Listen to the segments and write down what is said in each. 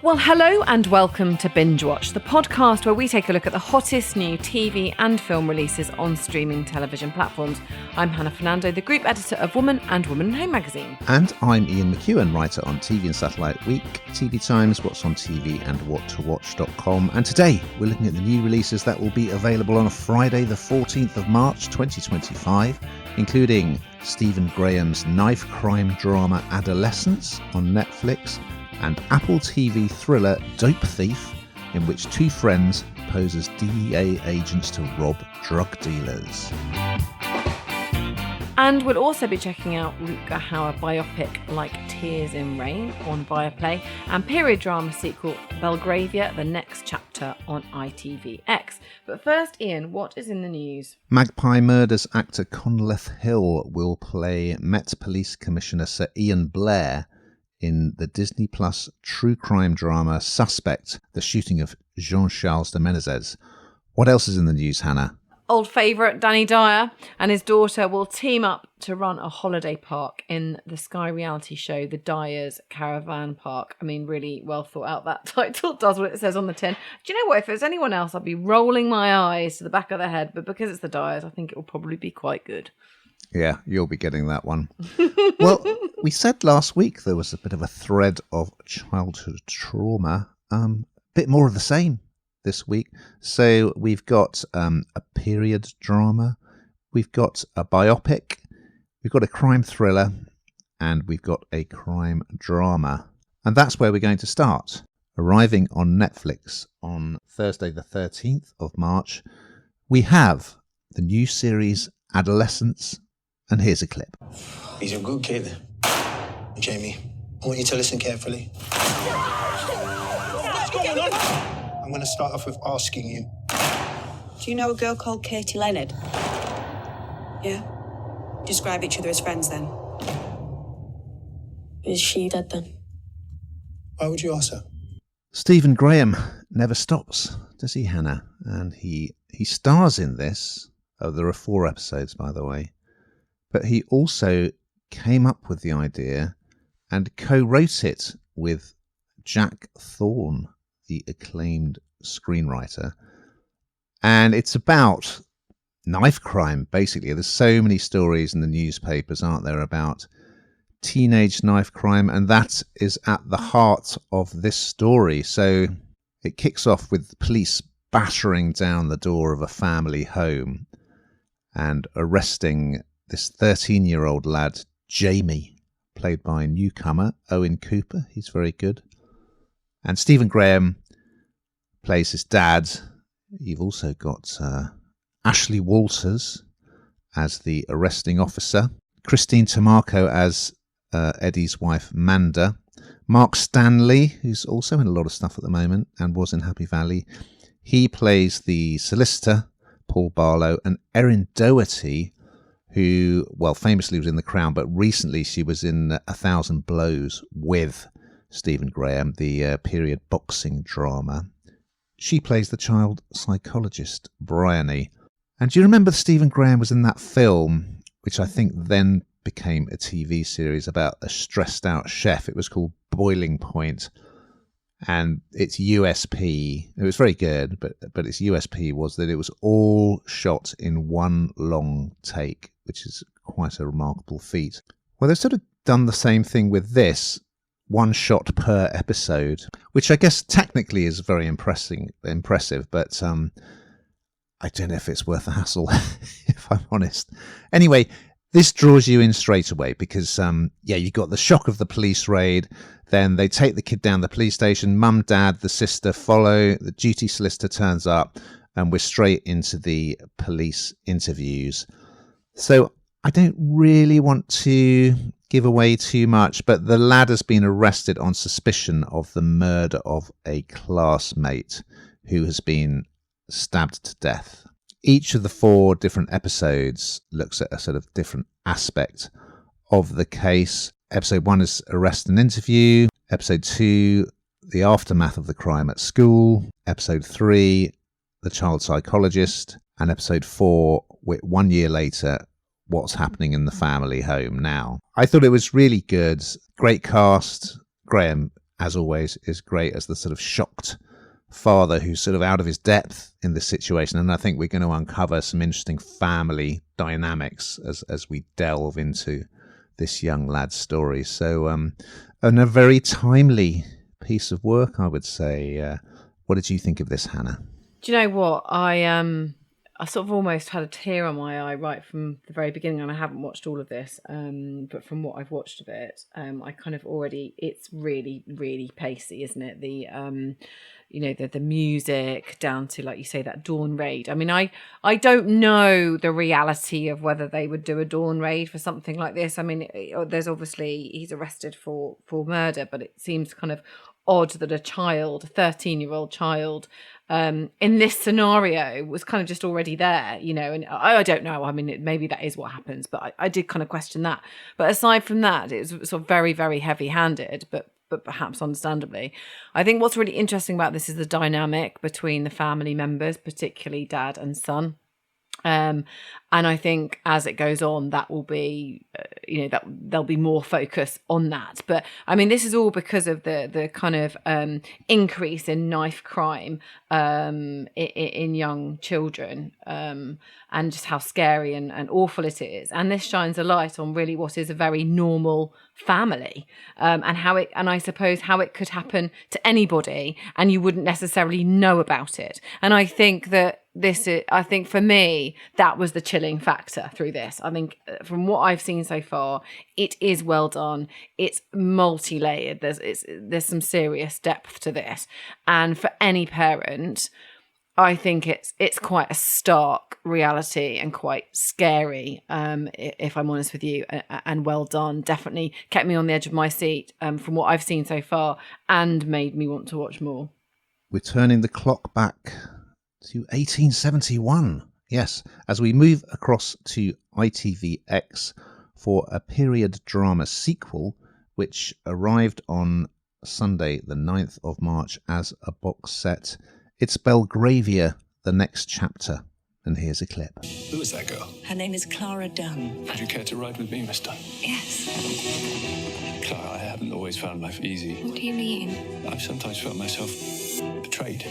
Well, hello and welcome to Binge Watch, the podcast where we take a look at the hottest new TV and film releases on streaming television platforms. I'm Hannah Fernando, the group editor of Woman and Woman and Home magazine. And I'm Ian McEwen, writer on TV and Satellite Week, TV Times, What's on TV and WhatToWatch.com. And today we're looking at the new releases that will be available on Friday the 14th of March 2025, including Stephen Graham's knife crime drama Adolescence on Netflix, and Apple TV thriller Dope Thief, in which two friends pose as DEA agents to rob drug dealers. And we'll also be checking out Rutger Hauer biopic Like Tears in Rain on Viaplay, and period drama sequel Belgravia, the next chapter on ITVX. But first, Ian, what is in the news? Magpie Murders actor Conleth Hill will play Met Police Commissioner Sir Ian Blair in the Disney Plus true crime drama Suspect, the shooting of Jean-Charles de Menezes. What else is in the news, Hannah? Old favourite Danny Dyer and his daughter will team up to run a holiday park in the Sky reality show The Dyers Caravan Park. I mean, really well thought out, that title does what it says on the tin. Do you know what? If it was anyone else, I'd be rolling my eyes to the back of the head, but because it's The Dyers, I think it will probably be quite good. Yeah, you'll be getting that one. Well, we said last week there was a bit of a thread of childhood trauma. A bit more of the same this week. So we've got a period drama, we've got a biopic, we've got a crime thriller, and we've got a crime drama. And that's where we're going to start. Arriving on Netflix on Thursday the 13th of March, we have the new series Adolescence. And here's a clip. He's a good kid. Jamie, I want you to listen carefully. What's going on? I'm going to start off with asking you. Do you know a girl called Katie Leonard? Yeah? Describe each other as friends then. Is she dead then? Why would you ask her? Stephen Graham never stops, does he, Hannah? And he stars in this. Oh, there are 4 episodes, by the way. But he also came up with the idea and co-wrote it with Jack Thorne, the acclaimed screenwriter. And it's about knife crime, basically. There's so many stories in the newspapers, aren't there, about teenage knife crime, and that is at the heart of this story. So it kicks off with the police battering down the door of a family home and arresting this 13-year-old lad, Jamie, played by newcomer Owen Cooper. He's very good. And Stephen Graham plays his dad. You've also got Ashley Walters as the arresting officer, Christine Tamarco as Eddie's wife, Manda, Mark Stanley, who's also in a lot of stuff at the moment and was in Happy Valley. He plays the solicitor, Paul Barlow, and Erin Doherty, who, well, famously was in The Crown, but recently she was in 1,000 Blows with Stephen Graham, the period boxing drama. She plays the child psychologist, Bryony. And do you remember Stephen Graham was in that film, which I think then became a TV series about a stressed-out chef? It was called Boiling Point. And its USP, it was very good, but its USP was that it was all shot in one long take, which is quite a remarkable feat. Well, they've sort of done the same thing with this, one shot per episode, which I guess technically is very impressive, but I don't know if it's worth the hassle, if I'm honest. Anyway, this draws you in straight away because, you've got the shock of the police raid. Then they take the kid down the police station. Mum, dad, the sister follow. The duty solicitor turns up and we're straight into the police interviews. So I don't really want to give away too much, but the lad has been arrested on suspicion of the murder of a classmate who has been stabbed to death. Each of the 4 different episodes looks at a sort of different aspect of the case. Episode 1 is arrest and interview. Episode 2, the aftermath of the crime at school. Episode 3, the child psychologist. And episode 4, 1 year later, what's happening in the family home now. I thought it was really good. Great cast. Graham as always, is great as the sort of shocked father who's sort of out of his depth in this situation. And I think we're going to uncover some interesting family dynamics as we delve into this young lad's story. So, and a very timely piece of work, I would say. What did you think of this, Hannah? Do you know what? I sort of almost had a tear on my eye right from the very beginning, and I haven't watched all of this, but from what I've watched of it, I kind of already, it's really, really pacey, isn't it? The the music down to, like you say, that dawn raid. I mean, I don't know the reality of whether they would do a dawn raid for something like this. I mean, there's obviously, he's arrested for murder, but it seems kind of odd that a 13-year-old child in this scenario was kind of just already there, and I don't know. I mean, maybe that is what happens, but I did kind of question that. But aside from that, it was sort of very, very heavy-handed, but perhaps understandably. I think what's really interesting about this is the dynamic between the family members, particularly dad and son. And I think as it goes on, that will be, that there'll be more focus on that. But I mean, this is all because of the kind of increase in knife crime in young children, and just how scary and awful it is. And this shines a light on really what is a very normal family, and I suppose how it could happen to anybody, and you wouldn't necessarily know about it. And I think that I think for me, that was the chilling factor through this. I think from what I've seen so far, it is well done. It's multi-layered. There's some serious depth to this. And for any parent, I think it's quite a stark reality and quite scary, if I'm honest with you, and well done. Definitely kept me on the edge of my seat from what I've seen so far, and made me want to watch more. We're turning the clock back to 1871. Yes, as we move across to ITVX for a period drama sequel, which arrived on Sunday, the 9th of March as a box set. It's Belgravia, the next chapter. And here's a clip. Who is that girl? Her name is Clara Dunn. Would you care to ride with me, Miss Dunn? Yes. Clara, I haven't always found life easy. What do you mean? I've sometimes felt myself betrayed.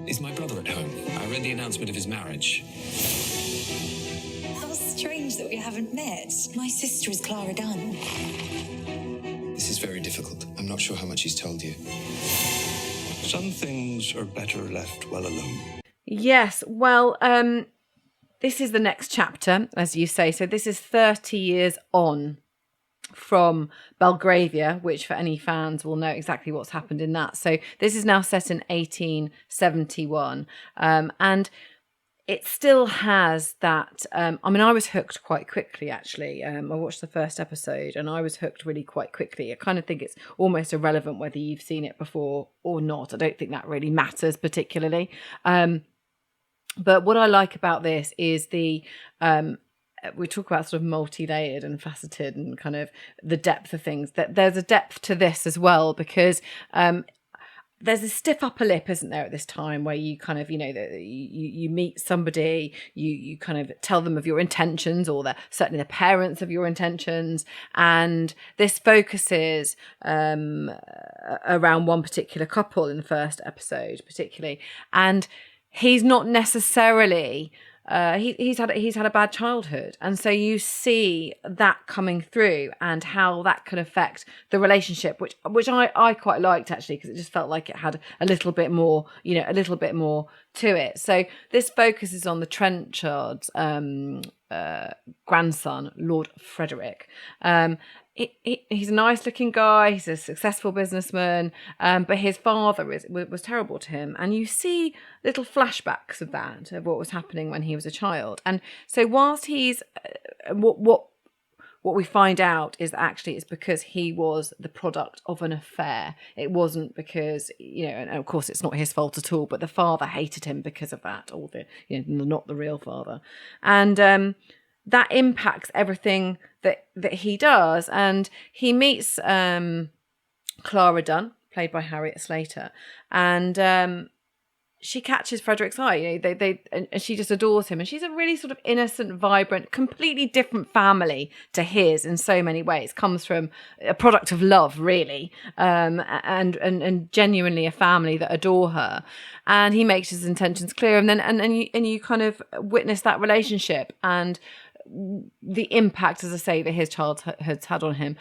Is my brother at home? I read the announcement of his marriage. How strange that we haven't met. My sister is Clara Dunn. This is very difficult. I'm not sure how much he's told you. Some things are better left well alone. Yes, well, this is the next chapter, as you say. So this is 30 years on from Belgravia, which for any fans will know exactly what's happened in that. So this is now set in 1871, and it still has that. I mean, I was hooked quite quickly, actually. I watched the first episode and I was hooked really quite quickly. I kind of think it's almost irrelevant whether you've seen it before or not. I don't think that really matters particularly. But what I like about this is we talk about sort of multi-layered and faceted and kind of the depth of things. That there's a depth to this as well, because there's a stiff upper lip, isn't there, at this time, where you kind of, you meet somebody, you kind of tell them of your intentions, or certainly the parents of your intentions, and this focuses around one particular couple in the first episode, particularly, and he's not necessarily. He's had a bad childhood, and so you see that coming through and how that can affect the relationship, which I quite liked, actually, because it just felt like it had a little bit more, a little bit more to it. So this focuses on the Trenchard's grandson, Lord Frederick. He's a nice looking guy, he's a successful businessman, but his father was terrible to him, and you see little flashbacks of that, of what was happening when he was a child. And so whilst he's what we find out is that actually it's because he was the product of an affair. It wasn't because, and of course it's not his fault at all, but the father hated him because of that, or not the real father. And that impacts everything that he does. And he meets Clara Dunn, played by Harriet Slater, and she catches Frederick's eye. You know, and she just adores him, and she's a really sort of innocent, vibrant, completely different family to his in so many ways. Comes from a product of love, really, and genuinely a family that adore her. And he makes his intentions clear, and then and you kind of witness that relationship and the impact, as I say, that his child has had on him.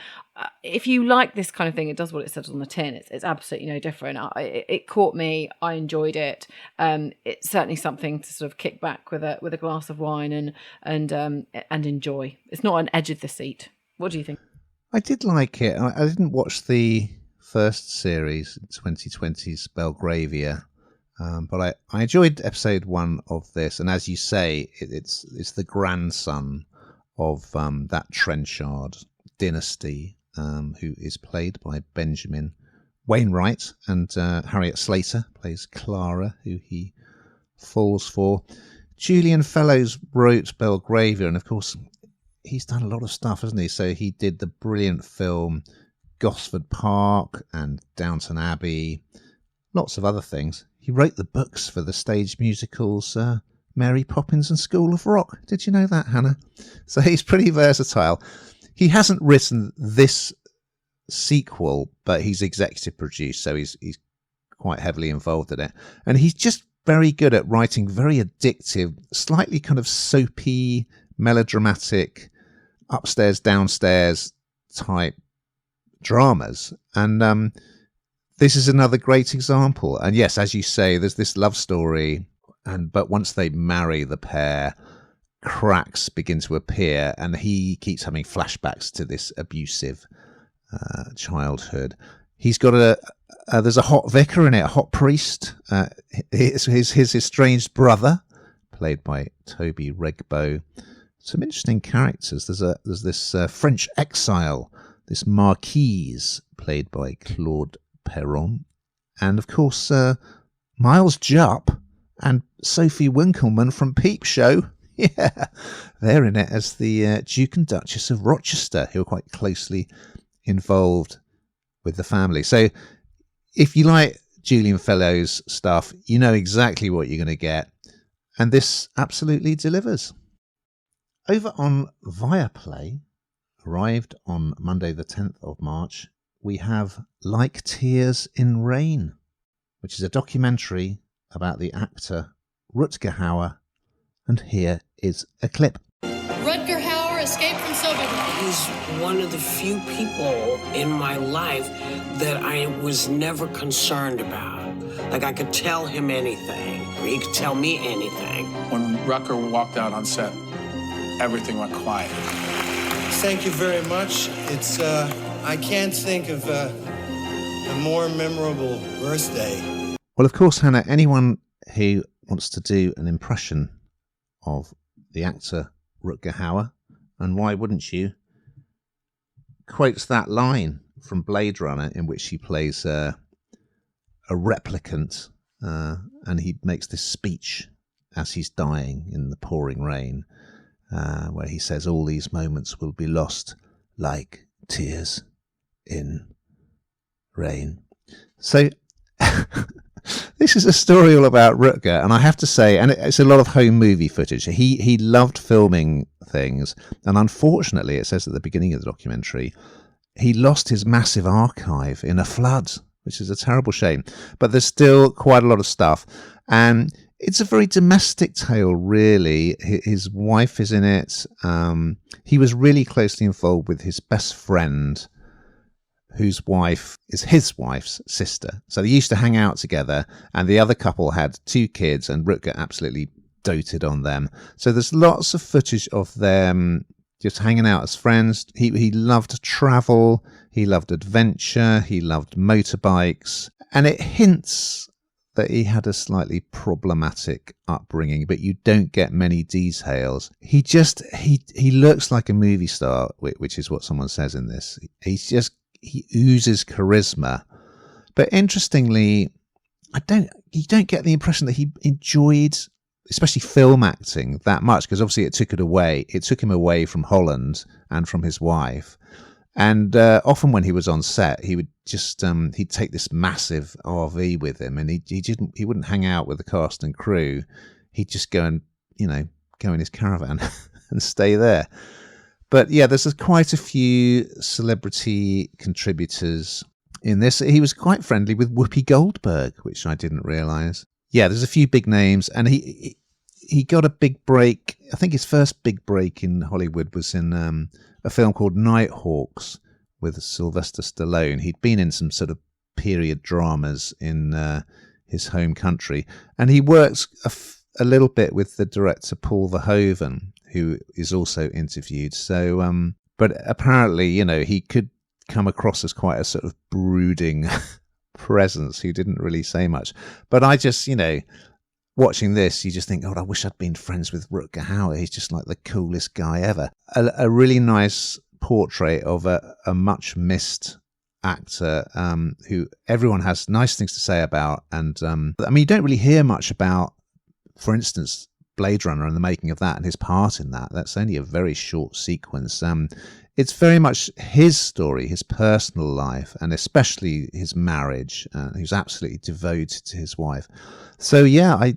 If you like this kind of thing, it does what it says on the tin. It's absolutely no different. It caught me. I enjoyed it. It's certainly something to sort of kick back with a glass of wine and enjoy. It's not an edge of the seat. What do you think? I did like it. I didn't watch the first series, 2020's Belgravia. But I enjoyed episode 1 of this, and as you say, it's the grandson of that Trenchard dynasty, who is played by Benjamin Wainwright, and Harriet Slater plays Clara, who he falls for. Julian Fellowes wrote Belgravia, and of course he's done a lot of stuff, hasn't he? So he did the brilliant film Gosford Park and Downton Abbey, lots of other things. He wrote the books for the stage musicals Mary Poppins and School of Rock. Did you know that, Hannah? So he's pretty versatile. He hasn't written this sequel, but he's executive produced, so he's quite heavily involved in it. And he's just very good at writing very addictive, slightly kind of soapy, melodramatic, upstairs, downstairs type dramas. And this is another great example. And yes, as you say, there's this love story, but once they marry, the pair, cracks begin to appear, and he keeps having flashbacks to this abusive childhood. He's got there's a hot vicar in it, a hot priest. His estranged brother, played by Toby Regbo. Some interesting characters. There's this French exile, this marquise, played by Claude Perron, and of course Miles Jupp and Sophie Winkleman from Peep Show. Yeah, they're in it as the Duke and Duchess of Rochester, who are quite closely involved with the family. So if you like Julian Fellowes stuff, you know exactly what you're going to get, and this absolutely delivers. Over on Viaplay, arrived on Monday the 10th of March, we have Like Tears in Rain, which is a documentary about the actor Rutger Hauer, and here is a clip. Rutger Hauer escaped from Soviet. He's one of the few people in my life that I was never concerned about. Like, I could tell him anything, or he could tell me anything. When Rutger walked out on set, everything went quiet. Thank you very much. It's, I can't think of a more memorable birthday. Well, of course, Hannah, anyone who wants to do an impression of the actor Rutger Hauer, and why wouldn't you, quotes that line from Blade Runner in which he plays a replicant, and he makes this speech as he's dying in the pouring rain, where he says, all these moments will be lost like tears in rain. So this is a story all about Rutger, and I have to say, and it's a lot of home movie footage. He loved filming things, and unfortunately, it says at the beginning of the documentary, he lost his massive archive in a flood, which is a terrible shame. But there's still quite a lot of stuff, and it's a very domestic tale, really. His wife is in it. He was really closely involved with his best friend, whose wife is his wife's sister. So they used to hang out together, and the other couple had 2 kids, and Rutger absolutely doted on them. So there's lots of footage of them just hanging out as friends. He loved travel, he loved adventure, he loved motorbikes, and it hints that he had a slightly problematic upbringing, but you don't get many details. He looks like a movie star, which is what someone says in this. He oozes charisma, but interestingly, you don't get the impression that he enjoyed, especially film acting, that much, because obviously it took him away from Holland and from his wife, And often when he was on set, he would just he'd take this massive RV with him, and he wouldn't hang out with the cast and crew. He'd just go and go in his caravan and stay there. But yeah, there's quite a few celebrity contributors in this. He was quite friendly with Whoopi Goldberg, which I didn't realise. Yeah, there's a few big names, and he got a big break. I think his first big break in Hollywood was in a film called Nighthawks with Sylvester Stallone. He'd been in some sort of period dramas in his home country, and he works a little bit with the director Paul Verhoeven, who is also interviewed. So, but apparently, he could come across as quite a sort of brooding presence who didn't really say much. But I just, watching this, you just think, oh, I wish I'd been friends with Rutger Hauer. He's just like the coolest guy ever. A really nice portrait of a much missed actor who everyone has nice things to say about. And you don't really hear much about, for instance, Blade Runner and the making of that and his part in that. That's only a very short sequence. It's very much his story, his personal life, and especially his marriage. He was absolutely devoted to his wife. So yeah, I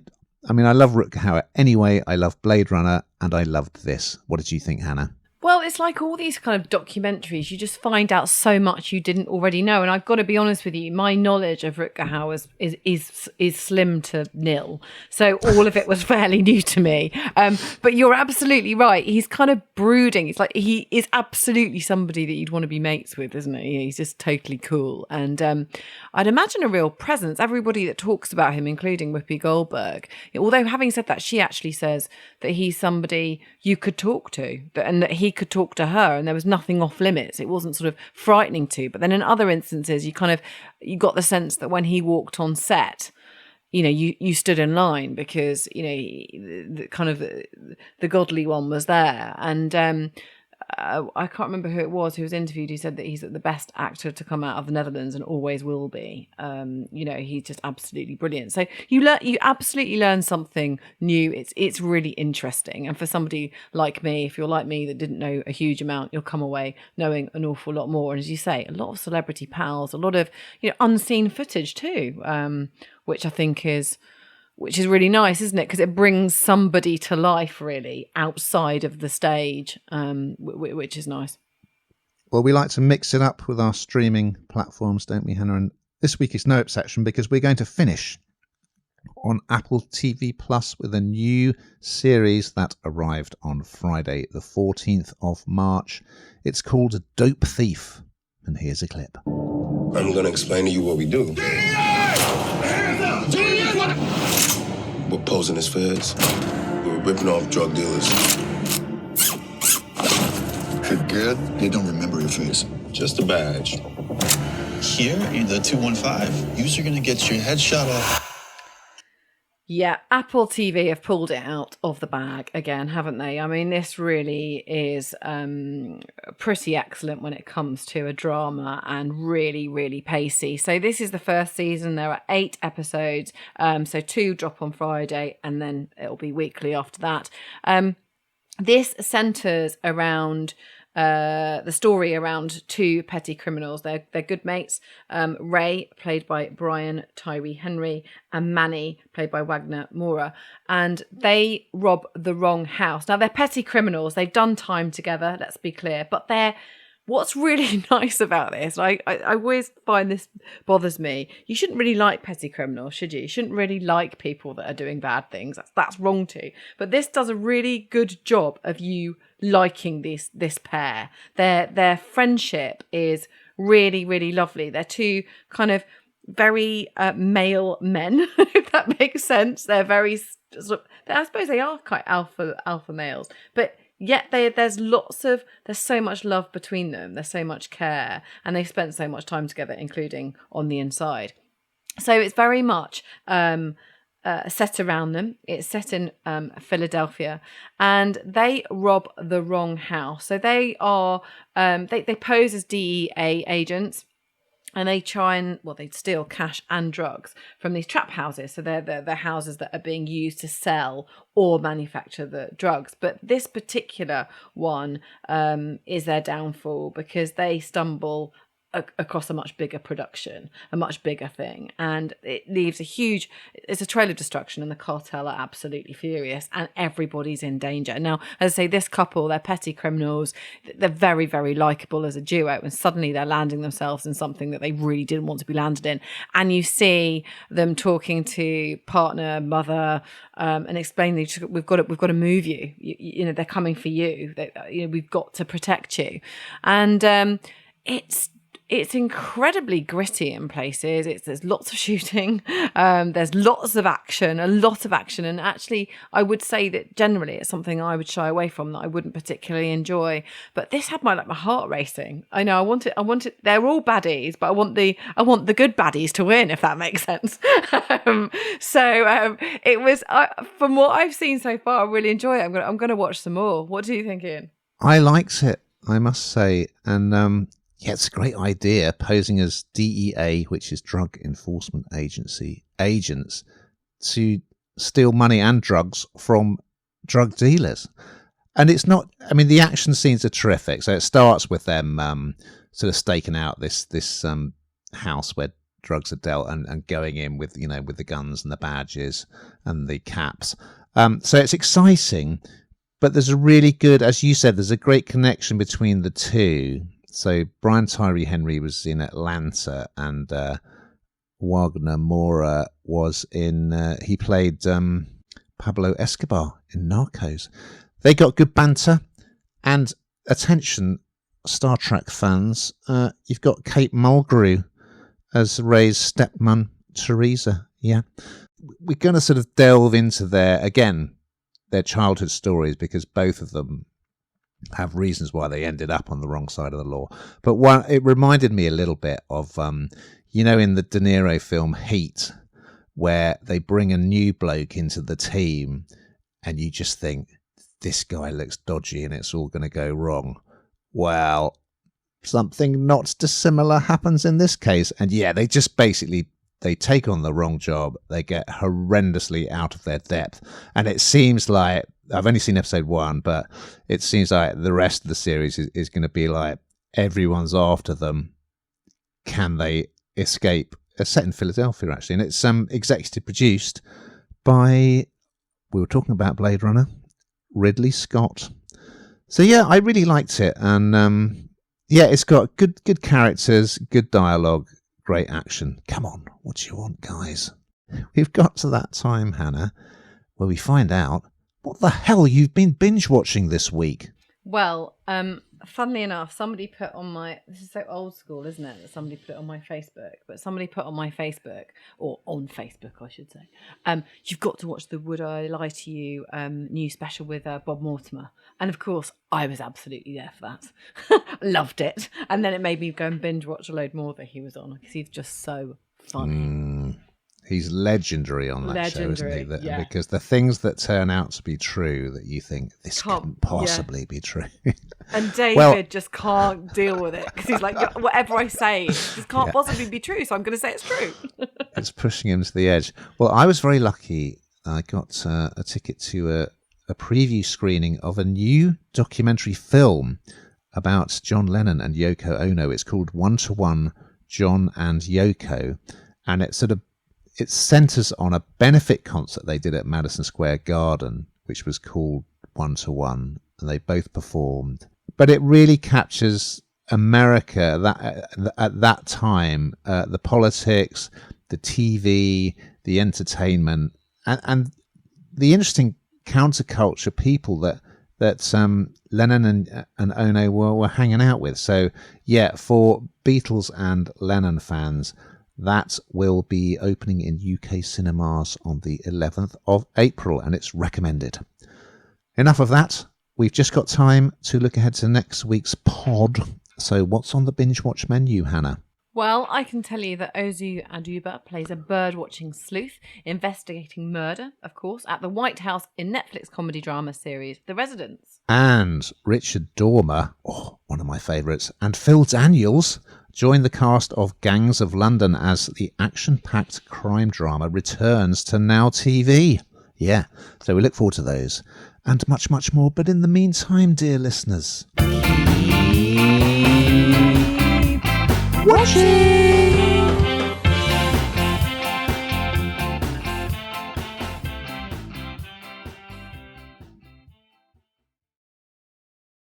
love Rutger Hauer anyway. I love Blade Runner, and I loved this. What did you think, Hannah? Well, it's like all these kind of documentaries, you just find out so much you didn't already know. And I've got to be honest with you, my knowledge of Rutger Hauer is slim to nil. So all of it was fairly new to me. But you're absolutely right. He's kind of brooding. It's like he is absolutely somebody that you'd want to be mates with, isn't he? He's just totally cool. And I'd imagine a real presence. Everybody that talks about him, including Whoopi Goldberg, although having said that, she actually says that he's somebody you could talk to, and that he could talk to her, and there was nothing off limits. It wasn't sort of frightening to. But then in other instances, you got the sense that when he walked on set, you stood in line because the godly one was there. And I can't remember who it was who was interviewed. He said that he's the best actor to come out of the Netherlands and always will be. He's just absolutely brilliant. So you absolutely learn something new. It's really interesting. And for somebody like me, if you're like me that didn't know a huge amount, you'll come away knowing an awful lot more. And as you say, a lot of celebrity pals, a lot of unseen footage too, which I think is really nice, isn't it? Because it brings somebody to life really outside of the stage, which is nice. Well, we like to mix it up with our streaming platforms, don't we, Hannah? And this week is no exception because we're going to finish on Apple TV Plus with a new series that arrived on Friday, the 14th of March. It's called Dope Thief. And here's a clip. I'm going to explain to you what we do. We're posing as feds. We're ripping off drug dealers. Good, good. They don't remember your face. Just a badge. Here in the 215, you're going to get your head shot off. Yeah, Apple TV have pulled it out of the bag again, haven't they? I mean, this really is pretty excellent when it comes to a drama and really, really pacey. So this is the first season. There are 8 episodes. So 2 drop on Friday and then it'll be weekly after that. This centres around the story around 2 petty criminals. They're good mates. Ray, played by Brian Tyree Henry, and Manny, played by Wagner Moura. And they rob the wrong house. Now, they're petty criminals. They've done time together, let's be clear. But what's really nice about this, I always find this bothers me. You shouldn't really like petty criminals, should you? You shouldn't really like people that are doing bad things. That's wrong too. But this does a really good job of you liking this pair. Their friendship is really, really lovely. They're 2 kind of very male men, if that makes sense. They're very, I suppose they are quite alpha males, but yet there's so much love between them. There's so much care, and they spent so much time together, including on the inside. So it's very much set around them. It's set in Philadelphia, and they rob the wrong house. So they are they pose as DEA agents, And they try and, they steal cash and drugs from these trap houses. So they're houses that are being used to sell or manufacture the drugs. But this particular one is their downfall because they stumble across a much bigger production, a much bigger thing. And it leaves it's a trail of destruction, and the cartel are absolutely furious and everybody's in danger. Now, as I say, this couple, they're petty criminals. They're very, very likeable as a duo, and suddenly they're landing themselves in something that they really didn't want to be landed in. And you see them talking to partner, mother, and explaining, we've got to move you. You know, they're coming for you. We've got to protect you. And it's incredibly gritty in places. There's lots of shooting. There's lots of action, a lot of action. And actually, I would say that generally it's something I would shy away from, that I wouldn't particularly enjoy. But this had my heart racing. I know I wanted. They're all baddies, but I want the good baddies to win, if that makes sense. It was from what I've seen so far, I really enjoy it. I'm going to watch some more. What do you think, Ian? I liked it, I must say, and. Yeah, it's a great idea, posing as DEA, which is Drug Enforcement Agency, agents to steal money and drugs from drug dealers. And it's not, the action scenes are terrific. So it starts with them sort of staking out this house where drugs are dealt and going in with, with the guns and the badges and the caps. So it's exciting, but there's a really good, as you said, there's a great connection between the two. So Brian Tyree Henry was in Atlanta, and Wagner Moura was in. He played Pablo Escobar in Narcos. They got good banter, and attention, Star Trek fans. You've got Kate Mulgrew as Ray's stepmom, Teresa. Yeah, we're going to sort of delve into their childhood stories, because both of them have reasons why they ended up on the wrong side of the law. But it reminded me a little bit of, in the De Niro film Heat, where they bring a new bloke into the team and you just think, this guy looks dodgy and it's all going to go wrong. Well, something not dissimilar happens in this case. And they just basically, they take on the wrong job. They get horrendously out of their depth. And it seems like, I've only seen episode 1, but it seems like the rest of the series is going to be like everyone's after them. Can they escape? It's set in Philadelphia, actually, and it's executive produced by, we were talking about Blade Runner, Ridley Scott. So I really liked it, and it's got good characters, good dialogue, great action. Come on, what do you want, guys? We've got to that time, Hannah, where we find out what the hell you've been binge watching this week. Well, funnily enough, somebody put on this is so old school, isn't it? That somebody put it on my Facebook, but somebody put on my Facebook, or on Facebook, I should say, you've got to watch the Would I Lie to You new special with Bob Mortimer. And of course, I was absolutely there for that. Loved it. And then it made me go and binge watch a load more that he was on, because he's just so funny. He's legendary on that show, isn't he? Because the things that turn out to be true that you think, this couldn't possibly be true. And David just can't deal with it, because he's like, whatever I say, this can't possibly be true, so I'm going to say it's true. It's pushing him to the edge. Well, I was very lucky. I got a ticket to a preview screening of a new documentary film about John Lennon and Yoko Ono. It's called 1-to-1 John and Yoko, and it centres on a benefit concert they did at Madison Square Garden, which was called 1-to-1, and they both performed. But it really captures America at that time, the politics, the TV, the entertainment, and the interesting counterculture people that Lennon and Ono were hanging out with. So, for Beatles and Lennon fans, that will be opening in UK cinemas on the 11th of April, and it's recommended. Enough of that. We've just got time to look ahead to next week's pod. So what's on the binge watch menu, Hannah? Well, I can tell you that Ozu Aduba plays a bird-watching sleuth investigating murder, of course, at the White House in Netflix comedy drama series The Residents. And Richard Dormer, one of my favourites, and Phil Daniels Join the cast of Gangs of London as the action-packed crime drama returns to Now TV. Yeah, so we look forward to those and much, much more. But in the meantime, dear listeners, keep watching.